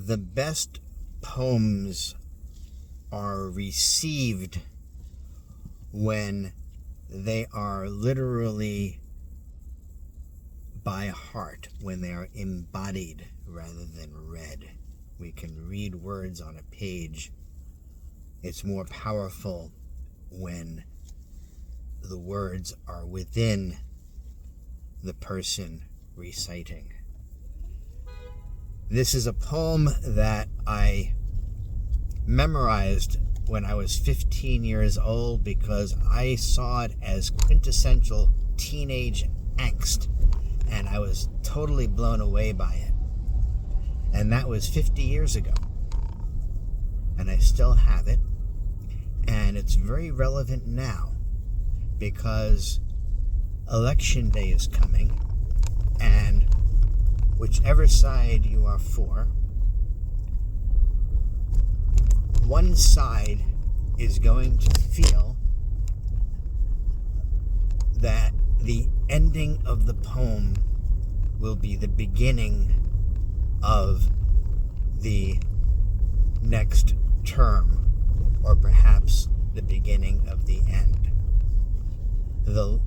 the best poems are received when they are literally by heart, when they are embodied rather than read. We can read words on a page. It's more powerful when the words are within the person reciting. This is a poem that I memorized when I was 15 years old because I saw it as quintessential teenage angst, and I was totally blown away by it. And that was 50 years ago. And I still have it. And it's very relevant now because election day is coming, and whichever side you are for, one side is going to feel that the ending of the poem will be the beginning of the next term, or perhaps the beginning of the end. The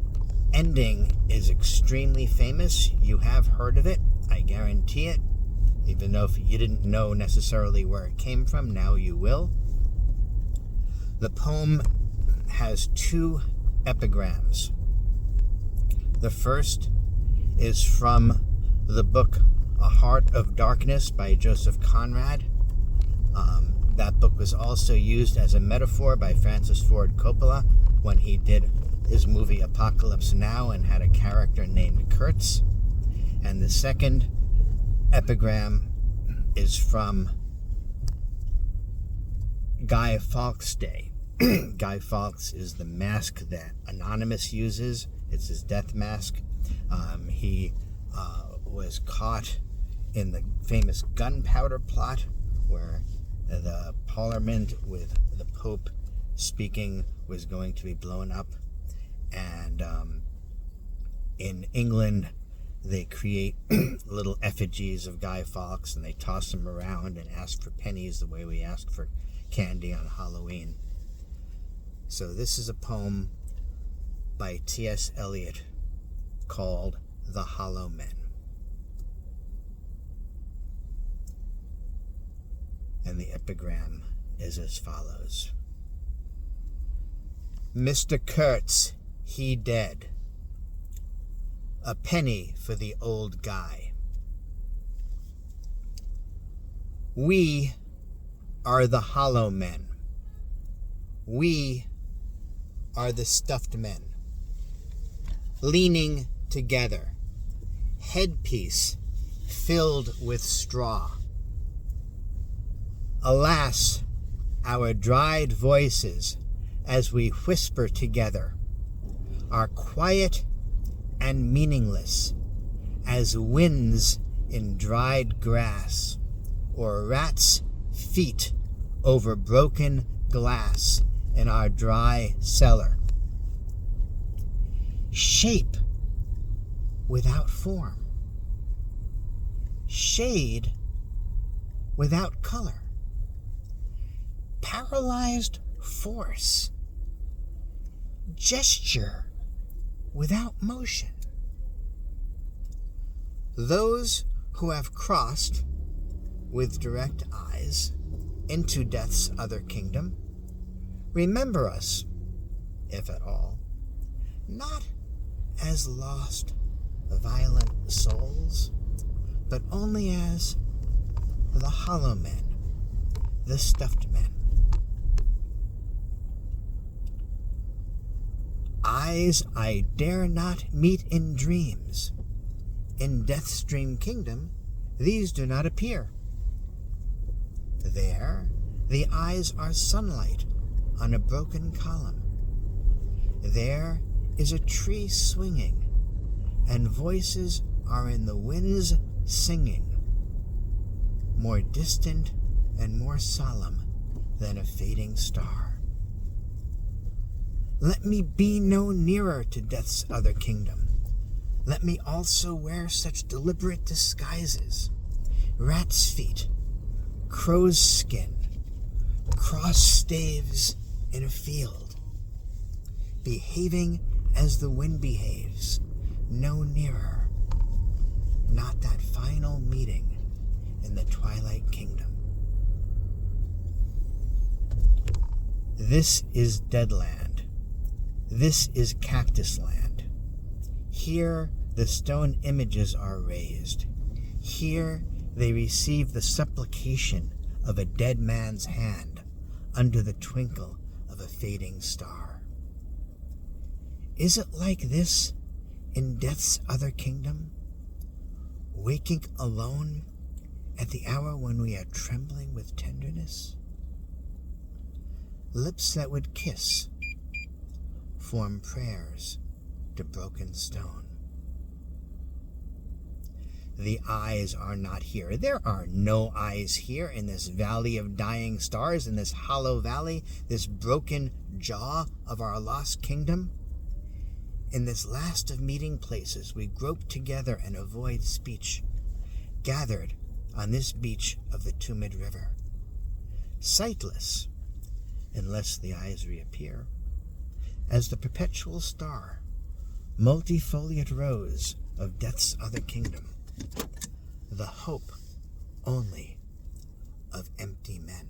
ending is extremely famous. You have heard of it, I guarantee it. Even though if you didn't know necessarily where it came from, now you will. The poem has two epigrams. The first is from the book A Heart of Darkness by Joseph Conrad. That book was also used as a metaphor by Francis Ford Coppola when he did his movie Apocalypse Now and had a character named Kurtz. And the second epigram is from Guy Fawkes' day. Guy Fawkes is the mask that Anonymous uses. It's his death mask. He was caught in the famous gunpowder plot where the Parliament with the Pope speaking was going to be blown up. And in England, they create little effigies of Guy Fawkes and they toss them around and ask for pennies the way we ask for candy on Halloween. So this is a poem by T.S. Eliot called The Hollow Men. And the epigram is as follows. Mr. Kurtz, he dead. A penny for the old guy. We are the hollow men. We are the stuffed men. Leaning together, headpiece filled with straw. Alas, our dried voices, as we whisper together, are quiet and meaningless as winds in dried grass, or rats' feet over broken glass in our dry cellar. Shape without form. Shade without color. Paralyzed force. Gesture without motion. Those who have crossed with direct eyes into death's other kingdom, remember us, if at all, not as lost, violent souls, but only as the hollow men, the stuffed men. Eyes I dare not meet in dreams. In Death's dream kingdom, these do not appear. There, the eyes are sunlight on a broken column. There is a tree swinging, and voices are in the winds singing, more distant and more solemn than a fading star. Let me be no nearer to death's other kingdom. Let me also wear such deliberate disguises, rat's feet, crow's skin, cross staves in a field, behaving as the wind behaves, no nearer, not that final meeting in the twilight kingdom. This is Deadland. This is Cactus Land. Here the stone images are raised. Here they receive the supplication of a dead man's hand under the twinkle of a fading star. Is it like this in death's other kingdom, waking alone at the hour when we are trembling with tenderness? Lips that would kiss form prayers to broken stone. The eyes are not here. There are no eyes here in this valley of dying stars, in this hollow valley, this broken jaw of our lost kingdom. In this last of meeting places, we grope together and avoid speech, gathered on this beach of the tumid river, sightless, unless the eyes reappear, as the perpetual star, multifoliate rose of death's other kingdom, the hope only of empty men.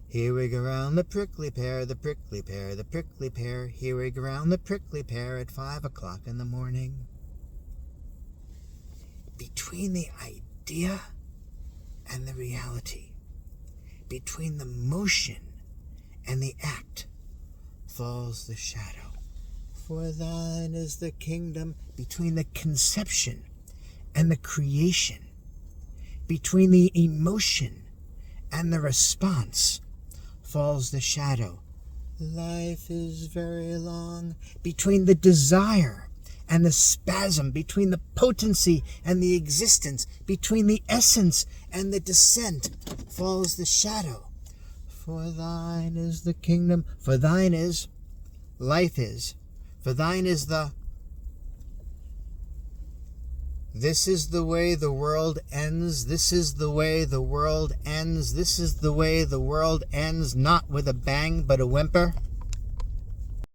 Here we go round the prickly pear, the prickly pear, the prickly pear. Here we go round the prickly pear at 5 o'clock in the morning. Between the idea and the reality, between the motion and the act, falls the shadow. For thine is the kingdom. Between the conception and the creation, between the emotion and the response, falls the shadow. Life is very long. Between the desire and the spasm, between the potency and the existence, between the essence and the descent, falls the shadow. For thine is the kingdom, for thine is, life is, for thine is the... This is the way the world ends, this is the way the world ends, this is the way the world ends, not with a bang but a whimper.